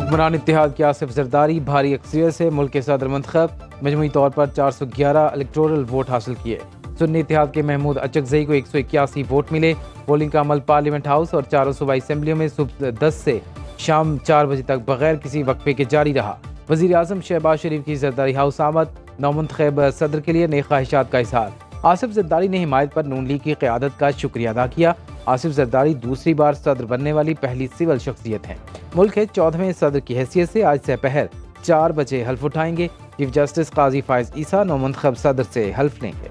हुक्मरान इत्तेहाद के आसिफ जरदारी भारी अक्सरियत से मुल्क के सदर मंतखब, मजमूई तौर पर 411 इलेक्टोरल वोट हासिल किए। सुन्नी इत्तेहाद के महमूद अचकजई को 181 वोट मिले। पोलिंग का अमल पार्लियामेंट हाउस और चारों सूबाई असम्बलियों में सुबह 10 से शाम 4 बजे तक बगैर किसी वक्फे के जारी रहा। वज़ीर आज़म शहबाज शरीफ की जरदारी हाउस आमद, नौमुंतखब सदर के लिए नए ख्वाहिशात का इजहार। आसिफ जरदारी ने हिमायत पर नून लीग की क़यादत का शुक्रिया अदा किया। आसिफ जरदारी दूसरी बार सदर बनने वाली पहली सिविल शख्सियत हैं। मुल्क के 14वें सदर की हैसियत से आज दोपहर 4 बजे हल्फ उठाएंगे। चीफ जस्टिस काजी फायज ईसा नौमुंतखब सदर से हल्फ लेंगे।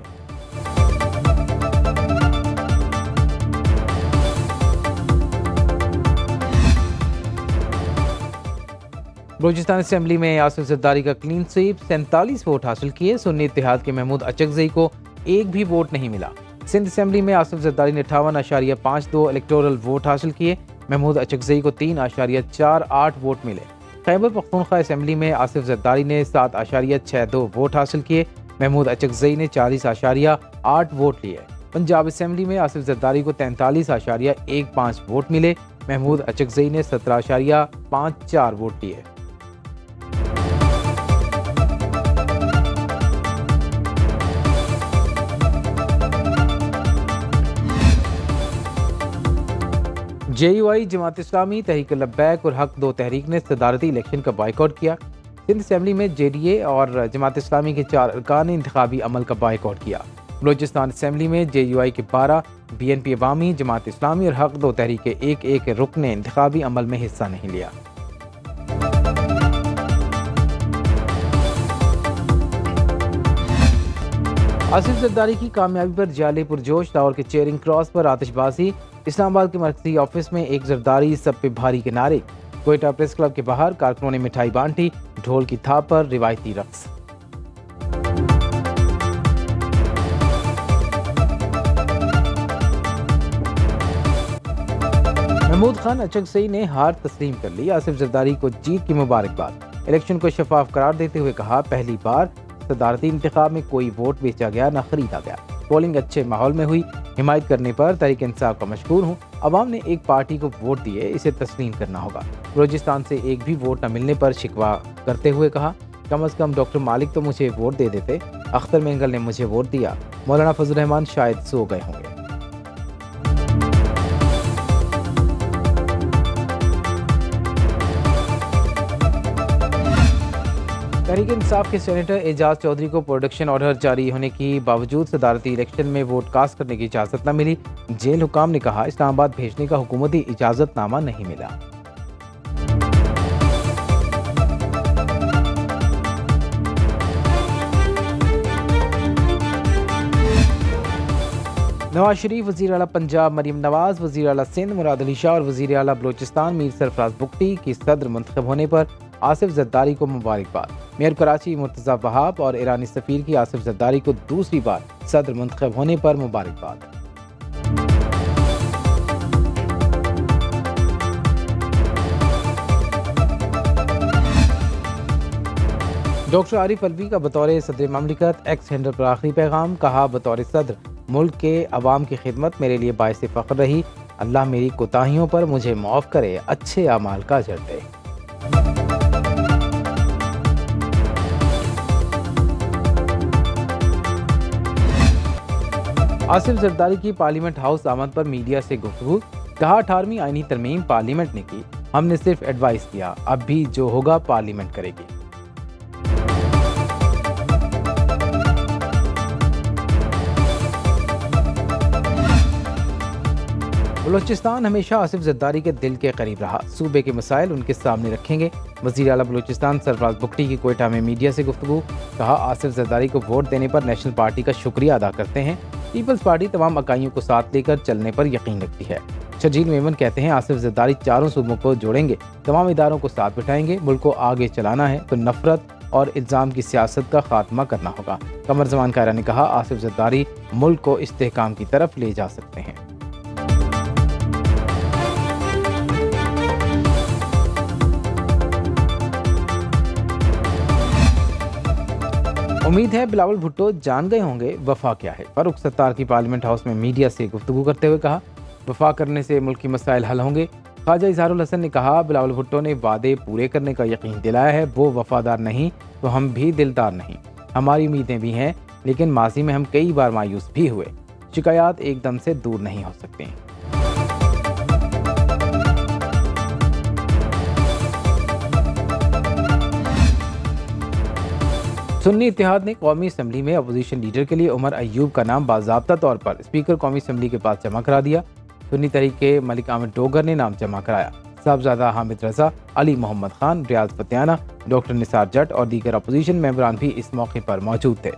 बलूचिस्तान असेंबली में आसिफ जरदारी का क्लीन स्वीप, 47 वोट हासिल किए। सुन्नी इत्तेहाद के महमूद अचकजई को एक भी वोट नहीं मिला। सिंध असेंबली में आसिफ जरदारी ने 58.52 इलेक्टोरल वोट हासिल किए। महमूद अचकजई को 3.48 वोट मिले। खैबर पख्तूनख्वा असेंबली में आसिफ जरदारी ने 7.62 वोट हासिल किए। महमूद अचकजई ने 40.8 वोट लिए। पंजाब असेंबली में आसिफ जरदारी को 43.15 वोट मिले। महमूद अचकजई ने 17.54 वोट लिए। JUI, जमात इस्लामी, तहरीक लब्बैक और हक 2 तहरीक ने सदारती इलेक्शन का बाइकआउट किया। सिंध असेंबली में JDA और जमात इस्लामी के 4 अरकान ने इंतखाबी अमल का बाइकआउट किया। बलूचिस्तान असेंबली में JUI के 12, BNP अवामी, जमात इस्लामी और हक 2 तहरीक के एक रुकन ने इंतखाबी अमल में हिस्सा नहीं लिया। आसिफ जरदारी की कामयाबी पर जाले पुरजोश, लाहौर के चेयरिंग क्रॉस पर आतिशबाजी, इस्लामाबाद के मरकजी ऑफिस में एक जरदारी सब पे भारी के नारे, कोयटा प्रेस क्लब के बाहर कारकुनों ने मिठाई बांटी, ढोल की थाप पर रिवायती रक्स। महमूद खान अचकजई ने हार तस्लीम कर ली। आसिफ जरदारी को जीत की मुबारकबाद। इलेक्शन को शफाफ करार देते हुए कहा, पहली बार सदारती इंतखाब में कोई वोट बेचा गया न खरीदा गया। पोलिंग अच्छे माहौल में हुई। हिमायत करने पर तहरीक इंसाफ का मशकूर हूँ। अवाम ने एक पार्टी को वोट दिए, इसे तस्लीम करना होगा। बलूचिस्तान से एक भी वोट न मिलने पर शिकवा करते हुए कहा, कम अज़ कम डॉक्टर मालिक तो मुझे वोट दे देते। अख्तर मेंगल ने मुझे वोट दिया। मौलाना फजल रहमान शायद सो गए होंगे। तहरीक इंसाफ के सेनेटर एजाज चौधरी को प्रोडक्शन ऑर्डर जारी होने के बावजूद सदारती इलेक्शन में वोट कास्ट करने की इजाज़त न मिली। जेल हुकाम ने कहा, इस्लामाबाद भेजने का हुकूमती इजाज़तनामा नहीं मिला। नवाज शरीफ, वज़ीर आला पंजाब मरीम नवाज, वज़ीर आला सिंध मुराद अली शाह और वज़ीर आला बलूचिस्तान मीर सरफराज बुगटी की सदर मुंतखब होने पर आसिफ जरदारी को मुबारकबाद। मेयर कराची मुर्तज़ा वहाब और ईरानी सफ़ीर की आसिफ जरदारी को दूसरी बार सदर मुंतखब होने पर मुबारकबाद। डॉक्टर आरिफ अलवी का बतौर सदर ममलिकत एक्स हैंडल पर आखिरी पैगाम, कहा, बतौर सदर मुल्क के अवाम की खिदमत मेरे लिए बाइस फ़ख्र रही। अल्लाह मेरी कोताहियों पर मुझे माफ़ करे, अच्छे अमाल का अजर दे। आसिफ जरदारी की पार्लियामेंट हाउस आमद पर मीडिया से गुफ्तगू, कहा, 18वीं आईनी तरमीम पार्लियामेंट ने की, हमने सिर्फ एडवाइस किया, अब भी जो होगा पार्लियामेंट करेगी। बलूचिस्तान हमेशा आसिफ जरदारी के दिल के करीब रहा। सूबे के मसाइल उनके सामने रखेंगे। वज़ीर आला बलूचिस्तान सरफराज बुगटी की कोयटा में मीडिया से गुफ्तगू, कहा, आसिफ जरदारी को वोट देने पर नेशनल पार्टी का शुक्रिया अदा करते हैं। पीपल्स पार्टी तमाम इकाइयों को साथ लेकर चलने पर यकीन रखती है। शर्जील मेमन कहते हैं, आसिफ जरदारी चारों सूबों को जोड़ेंगे, तमाम इदारों को साथ बिठाएंगे। मुल्क को आगे चलाना है तो नफरत और इल्ज़ाम की सियासत का खात्मा करना होगा। कमर जमान कायरा ने कहा, आसिफ जरदारी मुल्क को इस्तेहकाम की तरफ ले जा सकते हैं। उम्मीद है बिलावल भुट्टो जान गए होंगे वफा क्या है। फारूक सत्तार की पार्लियामेंट हाउस में मीडिया से गुफ्तगू करते हुए कहा, वफा करने से मुल्क की मसाइल हल होंगे, ख्वाजा इजहारुल हसन ने कहा, बिलावल भुट्टो ने वादे पूरे करने का यकीन दिलाया है। वो वफादार नहीं तो हम भी दिलदार नहीं। हमारी उम्मीदें भी हैं, लेकिन माजी में हम कई बार मायूस भी हुए। शिकायत एकदम से दूर नहीं हो सकती। सुन्नी इत्तेहाद ने कौमी असम्बली में अपोजिशन लीडर के लिए उमर अयूब का नाम बाज़ाब्ता तौर पर स्पीकर कौमी असम्बली के पास जमा करा दिया। सुन्नी तहरीक के मलिक आमिर डोगर ने नाम जमा कराया। साहबजादा हामिद रजा, अली मोहम्मद खान, रियाज फतियाना, डॉक्टर निसार जट और दीगर अपोजिशन मेंबरान भी इस मौके पर मौजूद थे।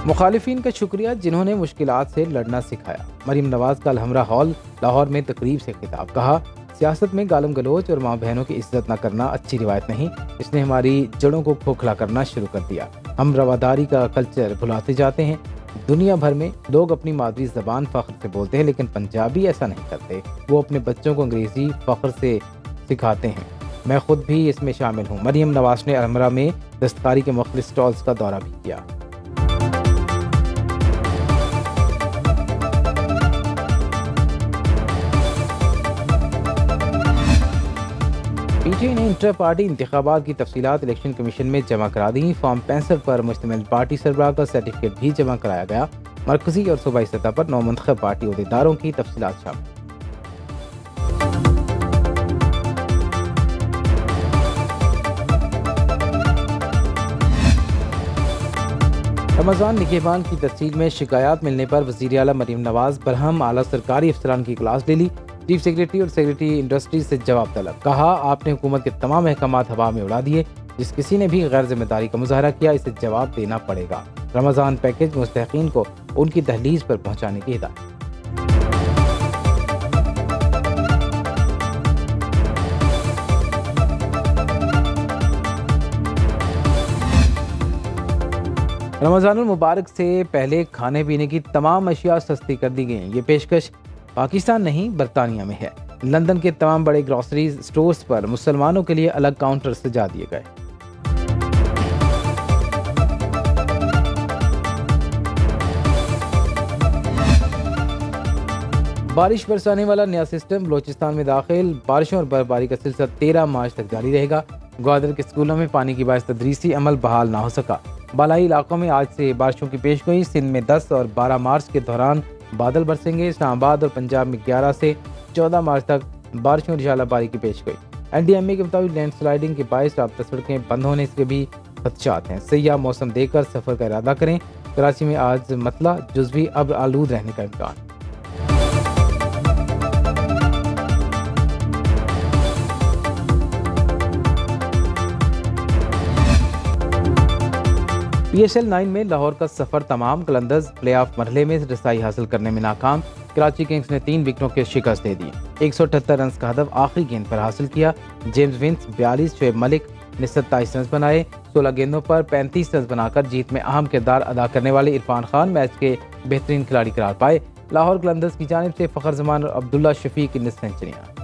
मुखालिफिन का शुक्रिया जिन्होंने मुश्किलात से लड़ना सिखाया। मरीम नवाज का अलहमरा हॉल लाहौर में तकरीब से खिताब। कहा, सियासत में गालम गलोच और माँ बहनों की इज्जत न करना अच्छी रिवायत नहीं। इसने हमारी जड़ों को खोखला करना शुरू कर दिया। हम रवादारी का कल्चर भुलाते जाते हैं। दुनिया भर में लोग अपनी मादरी ज़बान फ़ख्र से बोलते हैं, लेकिन पंजाबी ऐसा नहीं करते। वो अपने बच्चों को अंग्रेज़ी फ़ख्र से सिखाते हैं। मैं खुद भी इसमें शामिल हूँ। मरीम नवाज ने अलहमरा में दस्तकारी के मुख्तलिफ स्टॉल्स का दौरा भी किया। पीटीआई ने इंटर पार्टी इंतखाबात की तफसीलात इलेक्शन कमीशन में जमा करा दी। फॉर्म 65 पर मुश्तमिल पार्टी सरबराह का सर्टिफिकेट भी जमा कराया गया। मरकजी और सूबाई सतह पर नौमंतखब पार्टी अहदेदारों की तफसीलात शामिल। रमज़ान निगहबान की तफसील में शिकायत मिलने पर वज़ीर आला मरीम नवाज बरहम आला सरकारी अफसरान की क्लास ले ली। चीफ सेक्रेटरी और सेक्रेटरी इंडस्ट्रीज से जवाब तलब। कहा, आपने हुकूमत के तमाम अहकामात हवा में उड़ा दिए। जिस किसी ने भी गैर जिम्मेदारी का मुजाहरा किया, इसे जवाब देना पड़ेगा। रमज़ान पैकेज मुस्तहिकीन को उनकी दहलीज पर पहुँचाने की हिदायत। रमज़ानुल मुबारक से पहले खाने पीने की तमाम अशिया सस्ती कर दी गई हैं। ये पेशकश पाकिस्तान नहीं, बरतानिया में है। लंदन के तमाम बड़े ग्रॉसरीज स्टोर्स पर मुसलमानों के लिए अलग काउंटर सजा दिए गए। बारिश बरसाने वाला नया सिस्टम बलोचिस्तान में दाखिल। बारिशों और बर्फबारी का सिलसिला 13 मार्च तक जारी रहेगा। ग्वादर के स्कूलों में पानी की बायस तदरीसी अमल बहाल ना हो सका। बालाई इलाकों में आज से बारिशों की पेशगोई। सिंध में 10 और 12 मार्च के दौरान बादल बरसेंगे। इस्लामाबाद और पंजाब में 11 से 14 मार्च तक बारिशों और झालाबारी की पेशगोई। एनडीएमए के मुताबिक लैंडस्लाइडिंग के बायस राब्ता सड़कें बंद होने के भी खदशात हैं। सयाह मौसम देखकर सफर का इरादा करें। कराची में आज मतला जुज़वी अब्र आलूद रहने का इम्कान। PSL 9 में लाहौर का सफर तमाम। कलंदर्स प्लेऑफ मरहले में रसाई हासिल करने में नाकाम। कराची किंग्स ने 3 विकेटों के शिकस्त दे दी। 178 रन का हदफ आखिरी गेंद पर हासिल किया। जेम्स विंस 42, शोएब मलिक ने 27 रन बनाए। 16 गेंदों पर 35 रन बनाकर जीत में अहम किरदार अदा करने वाले इरफान खान मैच के बेहतरीन खिलाड़ी करार पाए। लाहौर कलंदर्स की जानिब से फ़खर जमान और अब्दुल्ला शफीक की 19 सेंचुरियाँ।